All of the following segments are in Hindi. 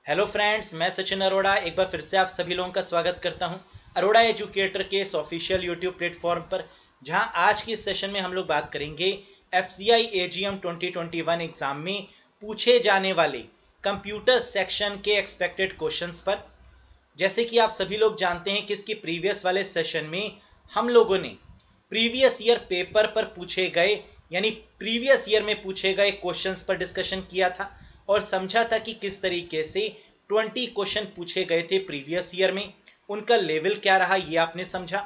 हेलो फ्रेंड्स, मैं सचिन अरोड़ा एक बार फिर से आप सभी लोगों का स्वागत करता हूं अरोड़ा एजुकेटर के इस ऑफिशियल यूट्यूब प्लेटफॉर्म पर, जहां आज की इस सेशन में हम लोग बात करेंगे एफसीआई एजीएम 2021 एग्जाम में पूछे जाने वाले कंप्यूटर सेक्शन के एक्सपेक्टेड क्वेश्चंस पर। जैसे कि आप सभी लोग जानते हैं कि इसके प्रीवियस वाले सेशन में हम लोगों ने प्रीवियस ईयर पेपर पर पूछे गए यानी प्रीवियस ईयर में पूछे गए क्वेश्चंस पर डिस्कशन किया था और समझा था कि किस तरीके से 20 क्वेश्चन पूछे गए थे प्रीवियस ईयर में, उनका लेवल क्या रहा ये आपने समझा।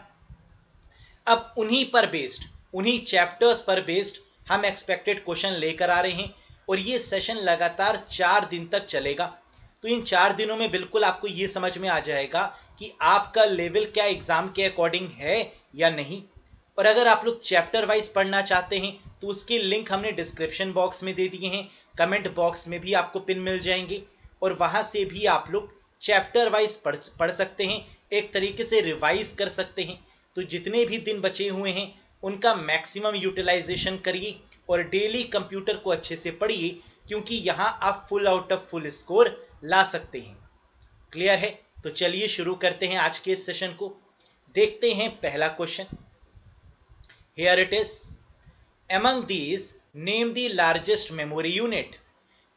अब उन्हीं पर बेस्ड, उन्हीं चैप्टर्स पर बेस्ड हम एक्सपेक्टेड क्वेश्चन लेकर आ रहे हैं और ये सेशन लगातार 4 दिन तक चलेगा। तो इन 4 दिनों में बिल्कुल आपको ये समझ में आ जाएगा कि आपका लेवल क्या एग्जाम के अकॉर्डिंग है या नहीं। और अगर आप लोग चैप्टर वाइज पढ़ना चाहते हैं तो उसके लिंक हमने डिस्क्रिप्शन बॉक्स में दे दिए हैं, कमेंट बॉक्स में भी आपको पिन मिल जाएंगे और वहां से भी आप लोग चैप्टर वाइज पढ़ सकते हैं, एक तरीके से रिवाइज कर सकते हैं। तो जितने भी दिन बचे हुए हैं उनका मैक्सिमम यूटिलाइजेशन करिए और डेली कंप्यूटर को अच्छे से पढ़िए, क्योंकि यहां आप full out of full score ला सकते हैं। क्लियर है? तो चलिए शुरू करते हैं आज के इस सेशन को। देखते हैं पहला question. Here it is, among these name the largest memory unit.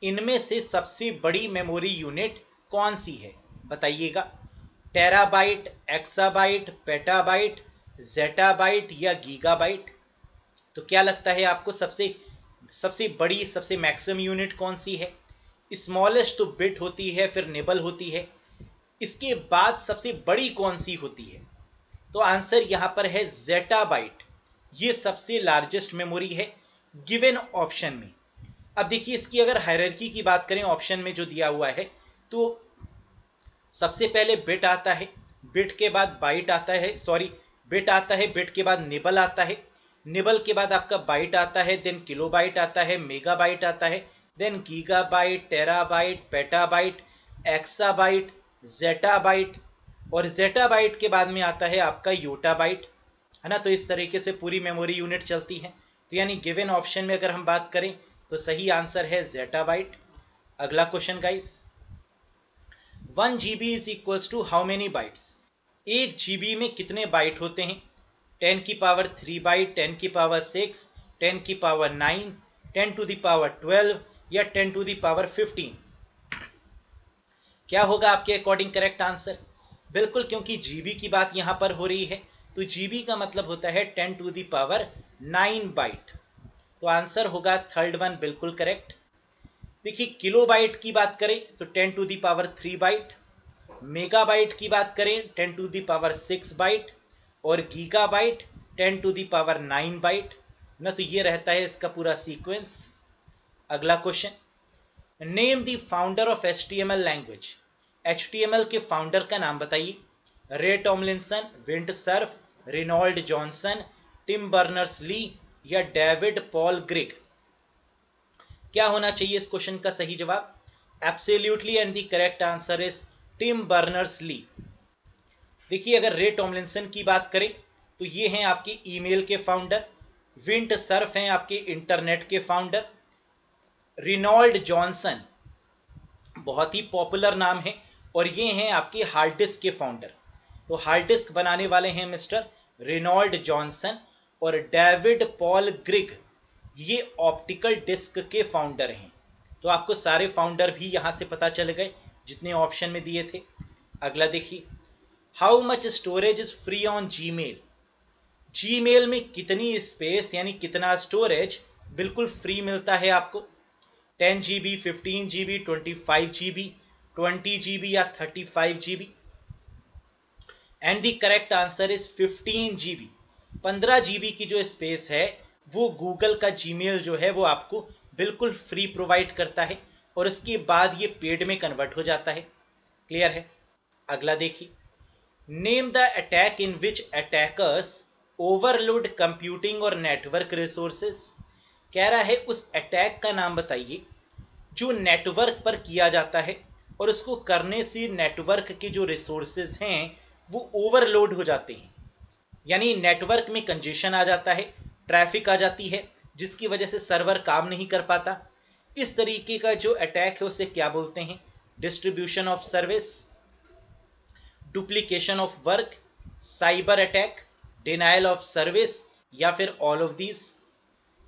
इनमें से सबसे बड़ी मेमोरी यूनिट कौन सी है बताइएगा। टेराबाइट, एक्साबाइट, पेटाबाइट, जेटाबाइट या गीगाबाइट। तो क्या लगता है आपको सबसे सबसे बड़ी, सबसे मैक्सिमम यूनिट कौन सी है? स्मॉलेस्ट तो बिट होती है, फिर निबल होती है, इसके बाद सबसे बड़ी कौन सी होती है? तो आंसर यहां पर है जेटाबाइट। ये सबसे लार्जेस्ट मेमोरी है गिवन ऑप्शन में। अब देखिए, इसकी अगर हायरार्की की बात करें ऑप्शन में जो दिया हुआ है, तो सबसे पहले बिट आता है, बिट के बाद बाइट आता है, सॉरी बिट आता है, बिट के बाद निबल आता है, निबल के बाद आपका बाइट आता है, देन किलोबाइट आता है, मेगाबाइट आता है, then gigabyte, terabyte, petabyte, exabyte, zettabyte और जेटाबाइट के बाद में आता है आपका योटाबाइट, है ना। तो इस तरीके से पूरी मेमोरी यूनिट चलती है। तो यानी गिवन ऑप्शन में अगर हम बात करें तो सही आंसर है जेटाबाइट। अगला question guys, 1 GB is equals to how many bytes. 1 GB में कितने बाइट होते हैं? 10⁻³ बाइट, 10⁻6, 10⁻9, 10⁻12 या 10⁻15? क्या होगा आपके अकॉर्डिंग करेक्ट आंसर? बिल्कुल, क्योंकि जीबी की बात यहां पर हो रही है तो जीबी का मतलब होता है 10⁻9 बाइट। तो आंसर होगा थर्ड वन बिल्कुल करेक्ट। देखिए, किलोबाइट की बात करें तो 10⁻³ बाइट, मेगाबाइट की बात करें 10⁻6 बाइट और गीगाबाइट 10⁻9 बाइट ना। तो ये रहता है इसका पूरा सीक्वेंस। अगला question, name the founder of HTML language. HTML के फाउंडर का नाम बताइए। Ray Tomlinson, Vint Cerf, Reynold Johnson, Tim Berners Lee या डेविड पॉल ग्रिग। क्या होना चाहिए इस क्वेश्चन का सही जवाब? Absolutely, and the correct answer is Tim Berners Lee. देखिए, अगर रे टॉमलिंसन की बात करें तो ये हैं आपके ईमेल के फाउंडर, विंड सर्फ हैं आपके इंटरनेट के फाउंडर, रेनॉल्ड जॉनसन बहुत ही पॉपुलर नाम है और ये हैं आपके हार्ड डिस्क के फाउंडर। तो हार्ड डिस्क बनाने वाले हैं मिस्टर रेनॉल्ड जॉनसन और डेविड पॉल ग्रिग ये ऑप्टिकल डिस्क के फाउंडर हैं। तो आपको सारे फाउंडर भी यहां से पता चल गए जितने ऑप्शन में दिए थे। अगला देखिए, how much storage is free on Gmail. Gmail में कितनी स्पेस यानी कितना स्टोरेज बिल्कुल फ्री मिलता है आपको? 10 GB, 15 GB, 25 GB, 20 GB या 35 GB? And the correct answer is 15 GB। 15 GB की जो स्पेस है वो गूगल का जीमेल जो है वो आपको बिल्कुल फ्री प्रोवाइड करता है और उसके बाद ये पेड में कन्वर्ट हो जाता है। क्लियर है? अगला देखिए, name the attack in which attackers overload computing और नेटवर्क रिसोर्सेस। कह रहा है उस अटैक का नाम बताइए जो नेटवर्क पर किया जाता है और उसको करने से नेटवर्क के जो रिसोर्सेज हैं वो ओवरलोड हो जाते हैं, यानी नेटवर्क में कंजेशन आ जाता है, ट्रैफिक आ जाती है जिसकी वजह से सर्वर काम नहीं कर पाता। इस तरीके का जो अटैक है उसे क्या बोलते हैं? Distribution of service, duplication of work, cyber attack, denial of service, या फिर all of these?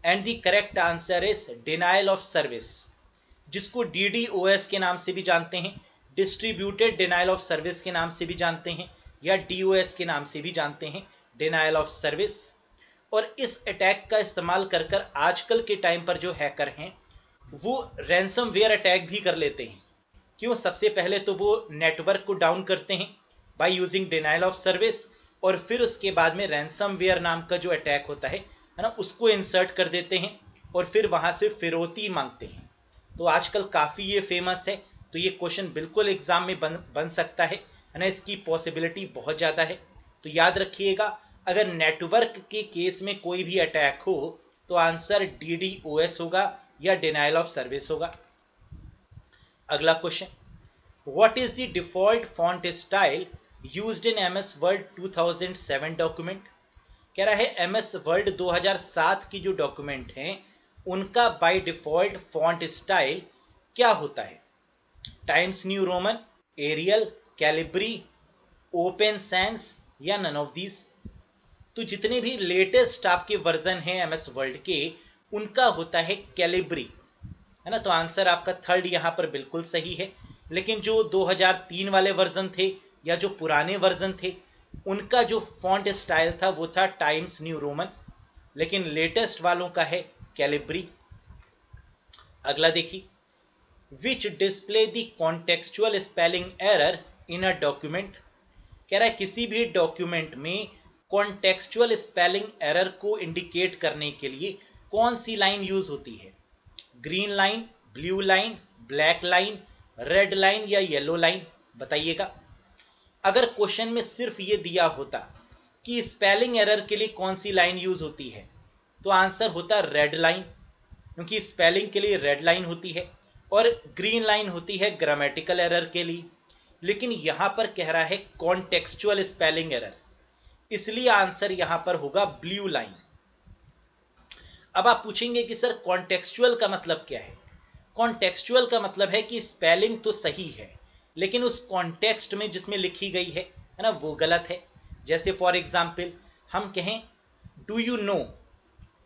And the correct answer is denial of service, जिसको DDoS के नाम से भी जानते हैं, डिस्ट्रीब्यूटेड डिनायल ऑफ सर्विस के नाम से भी जानते हैं, या DOS के नाम से भी जानते हैं, डिनायल ऑफ सर्विस। और इस अटैक का इस्तेमाल कर कर आजकल के टाइम पर जो हैकर हैं वो रैंसमवेयर अटैक भी कर लेते हैं। क्यों? सबसे पहले तो वो नेटवर्क को डाउन करते हैं by using denial of service, और फिर उसके बाद में रैंसमवेयर नाम का जो अटैक होता है ना, उसको इंसर्ट कर देते हैं और फिर वहां से फिरौती मांगते हैं। तो आजकल काफ़ी ये फेमस है, तो ये क्वेश्चन बिल्कुल एग्जाम में बन सकता है ना, इसकी पॉसिबिलिटी बहुत ज़्यादा है। तो याद रखिएगा, अगर नेटवर्क के केस में कोई भी अटैक हो तो आंसर DDoS होगा या डिनायल ऑफ सर्विस होगा। अगला question, what is the default font style used in MS word 2007 document? कह रहा है MS वर्ड 2007 की जो डॉक्यूमेंट हैं उनका बाय डिफॉल्ट फॉन्ट स्टाइल क्या होता है? Times New Roman, Arial, Calibri, Open Sans, या नन ऑफ दीज? तो जितने भी लेटेस्ट आपके वर्जन हैं MS वर्ड के, उनका होता है कैलिब्री, है ना। तो आंसर आपका थर्ड यहाँ पर बिल्कुल सही है। लेकिन जो 2003 वाले वर्जन थे या जो पुराने वर्जन थे, उनका जो फॉन्ट स्टाइल था वो था टाइम्स न्यू रोमन, लेकिन लेटेस्ट वालों का है कैलिब्री। अगला देखिए, which display the contextual spelling error in a document? कह रहा है किसी भी डॉक्यूमेंट में कॉन्टेक्चुअल स्पेलिंग एरर को इंडिकेट करने के लिए कौन सी लाइन यूज होती है? Green line, blue line, black line, red line, या येलो लाइन? बताइएगा। अगर क्वेश्चन में सिर्फ ये दिया होता कि स्पेलिंग एरर के लिए कौन सी लाइन यूज होती है, तो आंसर होता रेड लाइन, क्योंकि स्पेलिंग के लिए रेड लाइन होती है, और ग्रीन लाइन होती है ग्रामेटिकल एरर के लिए। लेकिन यहां पर कह रहा है कॉन्टेक्चुअल स्पेलिंग एरर, इसलिए आंसर यहां पर होगा ब्लू लाइन। अब आप पूछेंगे कि सर कॉन्टेक्चुअल का मतलब क्या है? कॉन्टेक्चुअल का मतलब है कि स्पेलिंग तो सही है, लेकिन उस कॉन्टेक्स्ट में जिसमें लिखी गई है ना, वो गलत है। जैसे फॉर एग्जाम्पल हम कहें डू यू नो,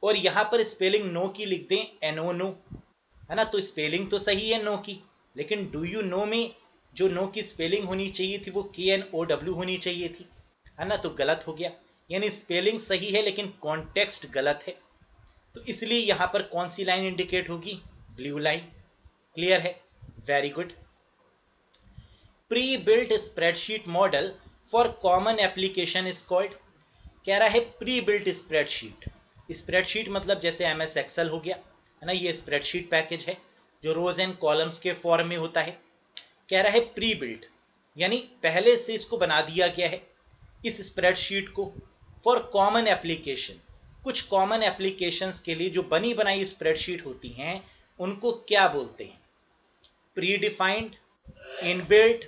और यहां पर स्पेलिंग नो की लिख दें NO नो, है ना। तो स्पेलिंग तो सही है नो की, लेकिन डू यू नो में जो नो की स्पेलिंग होनी चाहिए थी वो KNOW होनी चाहिए थी, है ना। तो गलत हो गया, यानी स्पेलिंग सही है लेकिन कॉन्टेक्स्ट गलत है। तो इसलिए यहां पर कौन सी लाइन इंडिकेट होगी? Blue line. क्लियर है? Very good. Pre built spreadsheet model for common application is called? कह रहा है प्री बिल्ट स्प्रेडशीट। स्प्रेडशीट मतलब जैसे MS एक्सेल हो गया, है ना, ये स्प्रेडशीट पैकेज है जो रोज एंड कॉलम्स के फॉर्म में होता है। कह रहा है प्री बिल्ट, यानी पहले से इसको बना दिया गया है इस स्प्रेडशीट को, फॉर कॉमन एप्लीकेशन। कुछ कॉमन एप्लीकेशंस के लिए जो बनी बनाई स्प्रेडशीट होती हैं उनको क्या बोलते हैं? Predefined, inbuilt,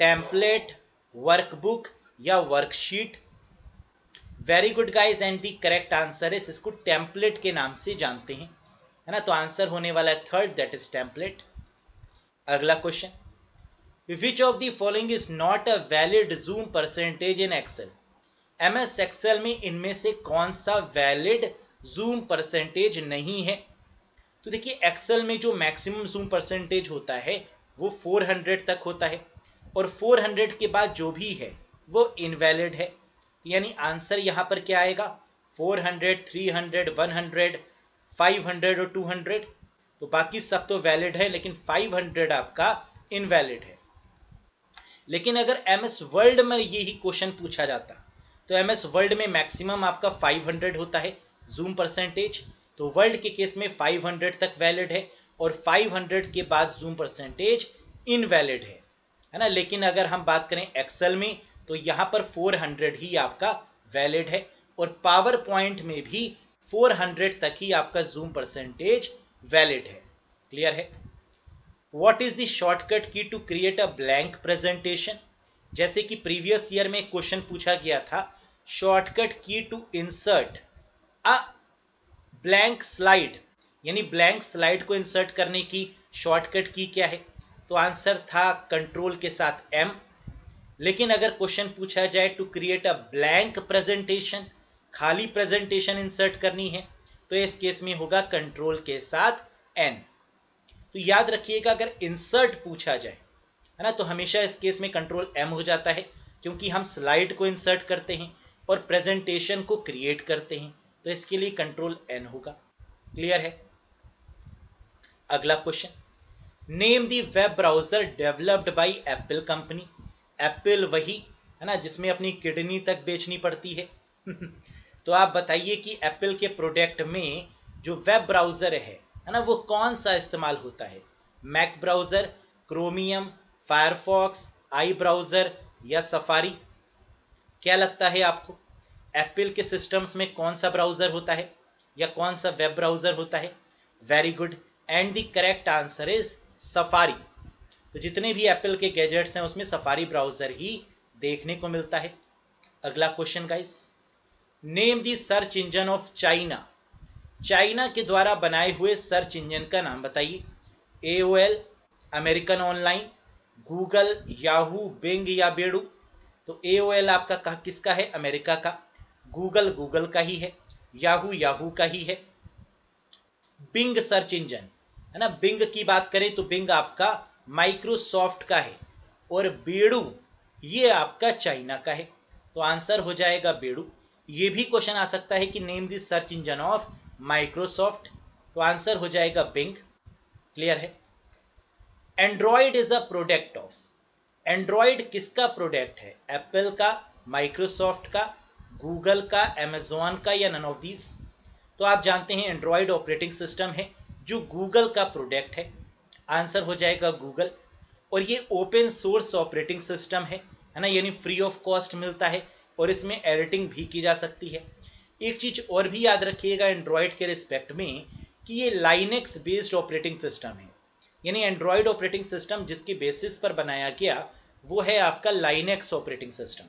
template, workbook, या worksheet? Very good guys, and the correct answer is इसको टेम्पलेट के नाम से जानते हैं, है ना। तो आंसर होने वाला है थर्ड, दैट इज टेम्पलेट। अगला question, which of the following is not a valid zoom percentage in Excel? MS Excel में इनमें से कौन सा वैलिड जूम परसेंटेज नहीं है? तो देखिए, एक्सेल में जो मैक्सिमम जूम परसेंटेज होता है वो 400 तक होता है, और 400 के बाद जो भी है वो इनवैलिड है। यानी आंसर यहां पर क्या आएगा? 400, 300, 100, 500 और 200। तो बाकी सब तो वैलिड है, लेकिन 500 आपका इनवैलिड है। लेकिन अगर MS वर्ल्ड में यही क्वेश्चन पूछा जाता तो MS वर्ल्ड में मैक्सिमम आपका 500 होता है जूम परसेंटेज, तो वर्ल्ड के केस में 500 तक वैलिड है, और 500 के बाद जूम परसेंटेज इनवैलिड है ना। लेकिन अगर हम बात करें एक्सेल में तो यहां पर 400 ही आपका वैलिड है, और पावर पॉइंट में भी 400 तक ही आपका जूम परसेंटेज वैलिड है। क्लियर है? What is the shortcut key to create a blank presentation? जैसे कि प्रीवियस ईयर में क्वेश्चन पूछा गया था, shortcut key to insert a blank slide, यानी ब्लैंक स्लाइड को इंसर्ट करने की शॉर्टकट की क्या है? तो आंसर था कंट्रोल के साथ M। लेकिन अगर क्वेश्चन पूछा जाए to create a blank presentation, खाली प्रेजेंटेशन इंसर्ट करनी है, तो इस केस में होगा कंट्रोल के साथ N। तो याद रखिएगा अगर इंसर्ट पूछा जाए है ना, तो हमेशा इस केस में कंट्रोल M हो जाता है, क्योंकि हम स्लाइड को इंसर्ट करते हैं और प्रेजेंटेशन को क्रिएट करते हैं, तो इसके लिए कंट्रोल N होगा। क्लियर है? अगला question, name the web browser developed by Apple company. Apple वही है ना जिसमें अपनी किडनी तक बेचनी पड़ती है तो आप बताइए कि एप्पल के प्रोडक्ट में जो वेब ब्राउजर है ना, वो कौन सा इस्तेमाल होता है? मैक ब्राउजर, क्रोमियम, फायरफॉक्स, आई ब्राउजर या सफारी? क्या लगता है आपको, एप्पल के सिस्टम्स में कौन सा ब्राउजर होता है या कौन सा वेब ब्राउजर होता है? Very good, and the correct answer is safari. तो जितने भी एप्पल के गैजेट्स हैं उसमें सफारी ब्राउजर ही देखने को मिलता है। अगला question guys, name the search engine of China. China के द्वारा बनाए हुए सर्च इंजन का नाम बताइए। AOL, American online, Google, Yahoo, Bing या बेडू? तो AOL आपका किसका है? अमेरिका का। गूगल गूगल का ही है। याहू याहू का ही है। बिंग सर्च इंजन है ना, बिंग की बात करें तो बिंग आपका माइक्रोसॉफ्ट का है, और बेडू ये आपका चाइना का है, तो आंसर हो जाएगा बेडू। ये भी क्वेश्चन आ सकता है कि name the search engine of Microsoft, तो आंसर हो जाएगा बिंग। क्लियर है? Android is a product of. Android किसका प्रोडक्ट है? एप्पल का, माइक्रोसॉफ्ट का, गूगल का, अमेजॉन का या नन ऑफ दीज? तो आप जानते हैं एंड्रॉइड ऑपरेटिंग सिस्टम है जो गूगल का प्रोडक्ट है, आंसर हो जाएगा गूगल। और ये ओपन सोर्स ऑपरेटिंग सिस्टम है ना, यानी फ्री ऑफ कॉस्ट मिलता है और इसमें एडिटिंग भी की जा सकती है। एक चीज और भी याद रखिएगा एंड्रॉइड के रिस्पेक्ट में कि ये लाइनेक्स बेस्ड ऑपरेटिंग सिस्टम है, यानी एंड्रॉइड ऑपरेटिंग सिस्टम जिसके बेसिस पर बनाया गया वो है आपका लाइनेक्स ऑपरेटिंग सिस्टम।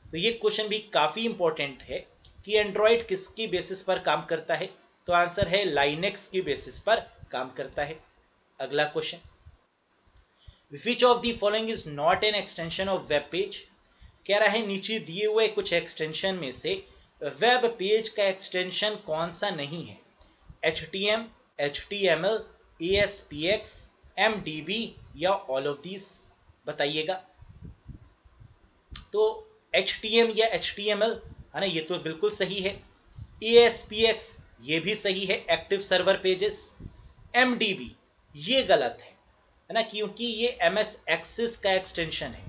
तो ये क्वेश्चन भी काफी इंपॉर्टेंट है कि एंड्रॉइड किसकी बेसिस पर काम करता है, तो आंसर है लाइनेक्स की बेसिस पर काम करता है। अगला question, which of the following is not an extension of web page? कह रहा है नीचे दिए हुए कुछ एक्सटेंशन में से वेब पेज का एक्सटेंशन कौन सा नहीं है? HTML, HTML, ASPX, MDB या ऑल ऑफ दीज? बताइएगा। तो HTML या HTML है ना, ये तो बिल्कुल सही है। ASPX ये भी सही है, एक्टिव सर्वर पेजेस। MDB ये गलत है ना, क्योंकि ये MS एक्सिस का एक्सटेंशन है।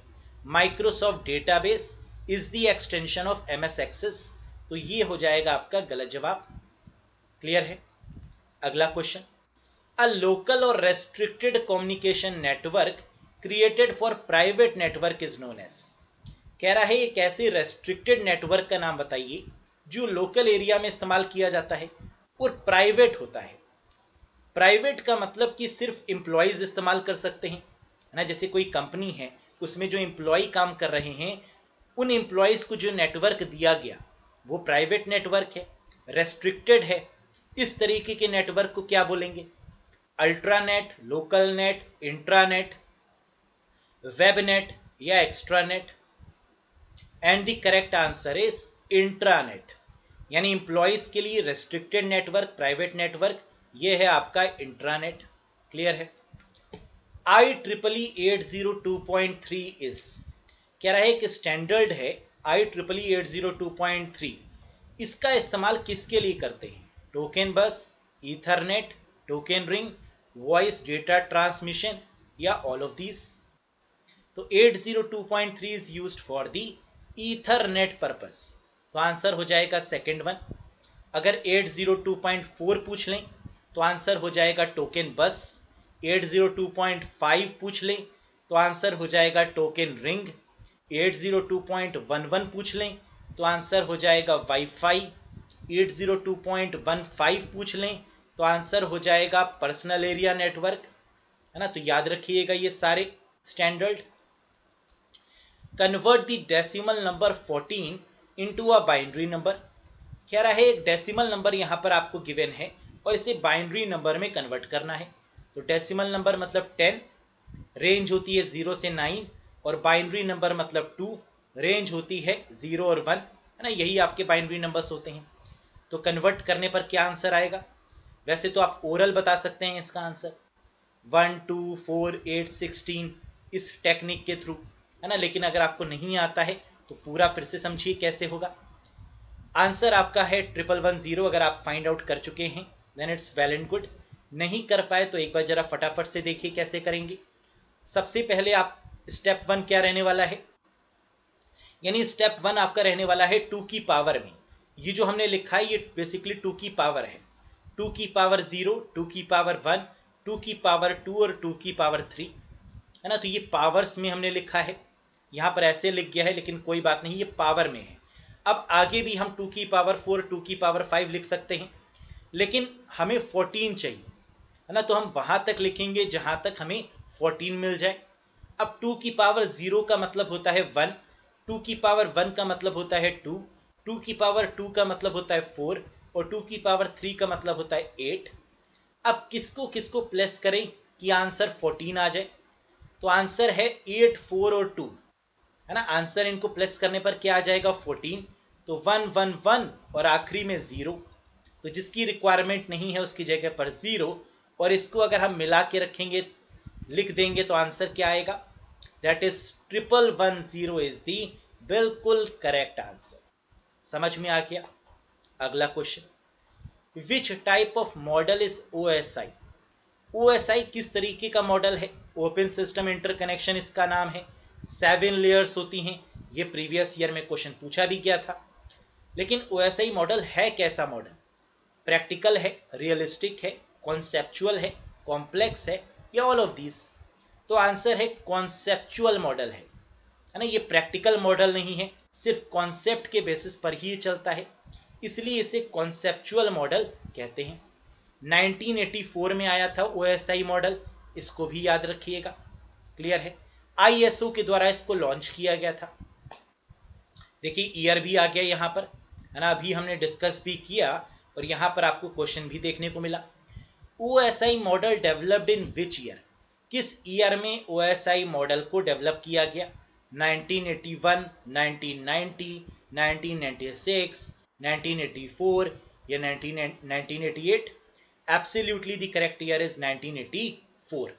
Microsoft database is the extension of MS axis, तो ये हो जाएगा आपका गलत जवाब। क्लियर है? अगला क्वेश्चन, अ लोकल और restricted communication network created for private network is known as. कह रहा है एक ऐसे रेस्ट्रिक्टेड नेटवर्क का नाम बताइए जो लोकल एरिया में इस्तेमाल किया जाता है और प्राइवेट होता है। प्राइवेट का मतलब कि सिर्फ एम्प्लॉयज इस्तेमाल कर सकते हैं ना, जैसे कोई कंपनी है उसमें जो एम्प्लॉय काम कर रहे हैं उन एम्प्लॉयज को जो नेटवर्क दिया गया वो प्राइवेट नेटवर्क है। रेस्ट्रिक्टेड है, इस तरीके के नेटवर्क को क्या बोलेंगे? अल्ट्रानेट, लोकल नेट, इंट्रानेट, वेबनेट या extranet? And the correct answer is intranet, यानी एम्प्लॉयज के लिए रेस्ट्रिक्टेड नेटवर्क, प्राइवेट नेटवर्क, ये है आपका इंट्रानेट। क्लियर है? IEEE 802.3 इज, कह रहा है कि स्टैंडर्ड है IEEE 802.3, इसका इस्तेमाल किसके लिए करते हैं? टोकन बस, Ethernet, token ring, voice data transmission या ऑल ऑफ दीज? तो 802.3 is used for the Ethernet purpose, तो आंसर हो जाएगा सेकंड वन। अगर 802.4 पूछ लें तो आंसर हो जाएगा टोकन बस। 802.5 पूछ लें तो आंसर हो जाएगा टोकन रिंग। 802.11 पूछ लें तो आंसर हो जाएगा वाईफाई। 802.15 पूछ लें तो आंसर हो जाएगा पर्सनल एरिया नेटवर्क, है ना। तो याद रखिएगा ये सारे standard. Convert the decimal number 14 into a binary number. कह रहा है एक डेसिमल नंबर यहां पर आपको गिवन है और इसे बाइनरी नंबर में कन्वर्ट करना है। तो डेसिमल नंबर मतलब 10, रेंज होती है 0 से 9, और बाइनरी नंबर मतलब 2, रेंज होती है 0 और 1, है ना, यही आपके बाइनरी नंबर्स होते हैं। तो कन्वर्ट करने पर क्या आंसर आएगा? वैसे तो आप ओरल बता सकते हैं इसका आंसर 1 2 4 8 16 इस टेक्निक के थ्रू, है ना, लेकिन अगर आपको नहीं आता है तो पूरा फिर से समझिए कैसे होगा। आंसर आपका है 1110। अगर आप फाइंड आउट कर चुके हैं then it's well and good, नहीं कर पाए तो एक बार जरा फटाफट से देखिए कैसे करेंगे। सबसे पहले आप स्टेप 1 क्या रहने वाला है, यानी स्टेप 1 आपका रहने वाला है 2 की पावर में। ये जो हमने लिखा है ये बेसिकली 2 की पावर है, 2 की पावर 0, 2 की पावर 1, 2 की पावर 2 और 2 की पावर 3, है ना। तो ये पावर्स में हमने लिखा है, यहाँ पर ऐसे लिख गया है लेकिन कोई बात नहीं, ये पावर में है। अब आगे भी हम 2 की पावर 4, 2 की पावर 5 लिख सकते हैं, लेकिन हमें 14 चाहिए, है ना, तो हम वहां तक लिखेंगे जहां तक हमें 14 मिल जाए। अब 2 की पावर 0 का मतलब होता है 1, 2 की पावर 1 का मतलब होता है 2, 2 की पावर 2 का मतलब होता है 4, और 2 की पावर 3 का मतलब होता है 8। अब किसको किसको प्लस करें कि आंसर 14 आ जाए? तो आंसर है 8, 4 और 2, है ना। आंसर इनको प्लस करने पर क्या आ जाएगा? 14। तो 1 1 1 और आखिरी में 0, तो जिसकी रिक्वायरमेंट नहीं है उसकी जगह पर 0, और इसको अगर हम मिला के रखेंगे लिख देंगे तो आंसर क्या आएगा? दैट इज 1110 इज दी बिल्कुल करेक्ट आंसर। समझ में आ गया? अगला question, which type of model is OSI? OSI किस तरीके का मॉडल है? ओपन सिस्टम इंटरकनेक्शन इसका नाम है, 7 लेयर्स होती हैं, ये प्रीवियस ईयर में क्वेश्चन पूछा भी गया था। लेकिन OSI मॉडल है कैसा मॉडल? प्रैक्टिकल है, रियलिस्टिक है, कॉन्सेप्चुअल है, कॉम्प्लेक्स है, या ऑल ऑफ दीज? तो आंसर है कॉन्सेप्चुअल मॉडल है ना। ये प्रैक्टिकल मॉडल नहीं है, सिर्फ कॉन्सेप्ट के बेसिस पर ही चलता है, इसलिए इसे कॉन्सेप्चुअल मॉडल कहते हैं। 1984 में आया था OSI मॉडल, इसको भी याद रखिएगा, क्लियर है। ISO के द्वारा इसको लॉन्च किया गया था। देखिए ईयर भी आ गया यहाँ पर, है ना, अभी हमने डिस्कस भी किया और यहाँ पर आपको क्वेश्चन भी देखने को मिला। OSI model developed in which year? किस ईयर में OSI मॉडल को डेवलप किया गया? 1981, 1990, 1996, 1984 या 1988? Absolutely the correct year is 1984।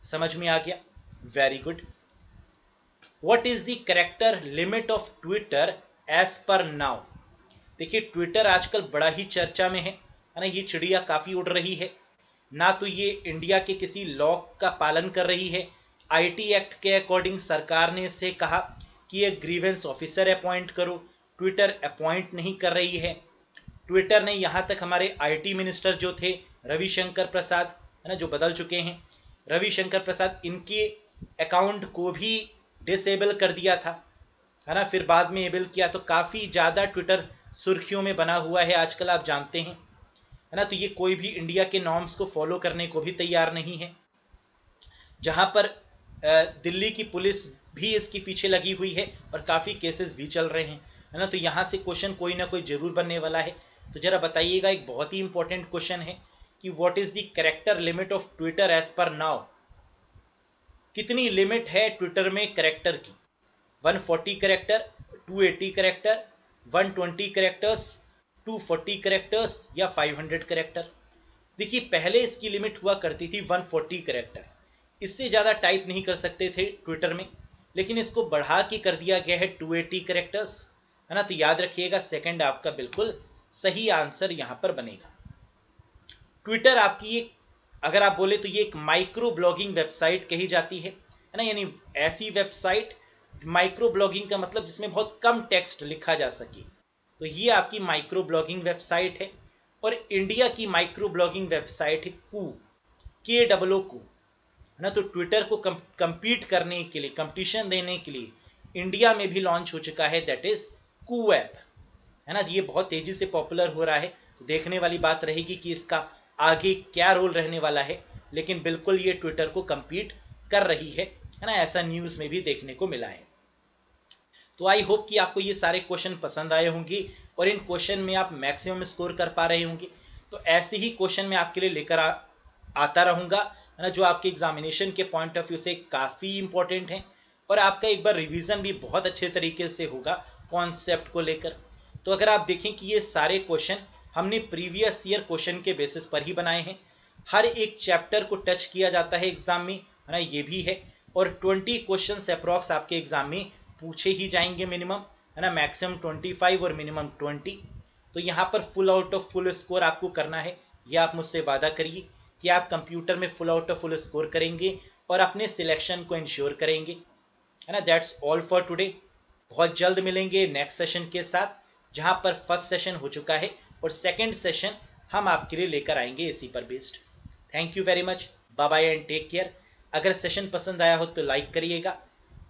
समझ में आ गया? Very good. What is the character limit of Twitter as per now? देखिए ट्विटर आजकल बड़ा ही चर्चा में है ना, ये चिड़िया काफी उड़ रही है ना। तो ये इंडिया के किसी लॉ का पालन कर रही है, IT एक्ट के अकॉर्डिंग सरकार ने इसे कहा कि एक ग्रीवेंस ऑफिसर अपॉइंट करो, ट्विटर अपॉइंट नहीं कर रही है। ट्विटर ने यहाँ तक हमारे IT मिनिस्टर जो थे रविशंकर प्रसाद, है ना, जो बदल चुके हैं, रविशंकर प्रसाद, इनके अकाउंट को भी डिसेबल कर दिया था, है ना, फिर बाद में एबल किया। तो काफ़ी ज़्यादा ट्विटर सुर्खियों में बना हुआ है आजकल, आप जानते हैं, है ना। तो ये कोई भी इंडिया के नॉर्म्स को फॉलो करने को भी तैयार नहीं है, जहां पर दिल्ली की पुलिस भी इसके पीछे लगी हुई है और काफ़ी केसेस भी चल रहे हैं, है ना। तो यहाँ से क्वेश्चन कोई ना कोई जरूर बनने वाला है। तो जरा बताइएगा, एक बहुत ही इंपॉर्टेंट क्वेश्चन है कि what is the character limit of Twitter as per now? कितनी लिमिट है ट्विटर में कैरेक्टर की? 140 कैरेक्टर, 280 कैरेक्टर, 120 कैरेक्टर्स, 240 कैरेक्टर्स या 500 कैरेक्टर? देखिए पहले इसकी लिमिट हुआ करती थी 140 कैरेक्टर, इससे ज़्यादा टाइप नहीं कर सकते थे ट्विटर में, लेकिन इसको बढ़ा के कर दिया गया है 280 कैरेक्टर्स, है ना। तो याद रखिएगा सेकंड आपका बिल्कुल सही आंसर यहाँ पर बनेगा। ट्विटर आपकी एक, अगर आप बोले तो ये एक माइक्रो ब्लॉगिंग वेबसाइट कही जाती है ना, यानी ऐसी वेबसाइट, माइक्रो ब्लॉगिंग का मतलब जिसमें बहुत कम टेक्स्ट लिखा जा सके, तो ये आपकी माइक्रो ब्लॉगिंग वेबसाइट है। और इंडिया की माइक्रो ब्लॉगिंग वेबसाइट है कू, KOO, है ना। तो ट्विटर को कंपीट करने के लिए, कंपटीशन देने के लिए इंडिया में भी लॉन्च हो चुका है, दैट इज कू ऐप, है ना। ये बहुत तेजी से पॉपुलर हो रहा है, तो देखने वाली बात रहेगी कि इसका आगे क्या रोल रहने वाला है, लेकिन बिल्कुल ये ट्विटर को कंपीट कर रही है ना, ऐसा न्यूज़ में भी देखने को मिला है। तो आई होप कि आपको ये सारे क्वेश्चन पसंद आए होंगे और इन क्वेश्चन में आप मैक्सिमम स्कोर कर पा रहे होंगे। तो ऐसे ही क्वेश्चन मैं आपके लिए लेकर आता रहूँगा, है ना, जो आपके एग्जामिनेशन के पॉइंट ऑफ व्यू से काफ़ी इंपॉर्टेंट है और आपका एक बार रिवीजन भी बहुत अच्छे तरीके से होगा कॉन्सेप्ट को लेकर। तो अगर आप देखें कि ये सारे क्वेश्चन हमने प्रीवियस ईयर क्वेश्चन के बेसिस पर ही बनाए हैं, हर एक चैप्टर को टच किया जाता है एग्जाम में, है ना, ये भी है। और 20 क्वेश्चन अप्रॉक्स आपके एग्जाम में पूछे ही जाएंगे मिनिमम, है ना, मैक्सिमम 25 और मिनिमम 20। तो यहाँ पर full out of full score आपको करना है, ये आप मुझसे वादा करिए कि आप कंप्यूटर में full out of full score करेंगे और अपने सिलेक्शन को इंश्योर करेंगे, है ना। That's all for today. बहुत जल्द मिलेंगे नेक्स्ट सेशन के साथ, जहां पर फर्स्ट सेशन हो चुका है और सेकंड सेशन हम आपके लिए लेकर आएंगे इसी पर based. Thank you very much, bye bye and take care. अगर सेशन पसंद आया हो तो लाइक करिएगा,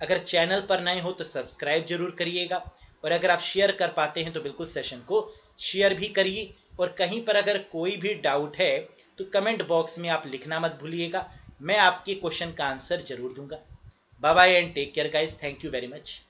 अगर चैनल पर नए हो तो सब्सक्राइब जरूर करिएगा, और अगर आप शेयर कर पाते हैं तो बिल्कुल सेशन को शेयर भी करिए। और कहीं पर अगर कोई भी डाउट है तो कमेंट बॉक्स में आप लिखना मत भूलिएगा, मैं आपके क्वेश्चन का आंसर जरूर दूंगा। Bye bye and take care guys, thank you very much.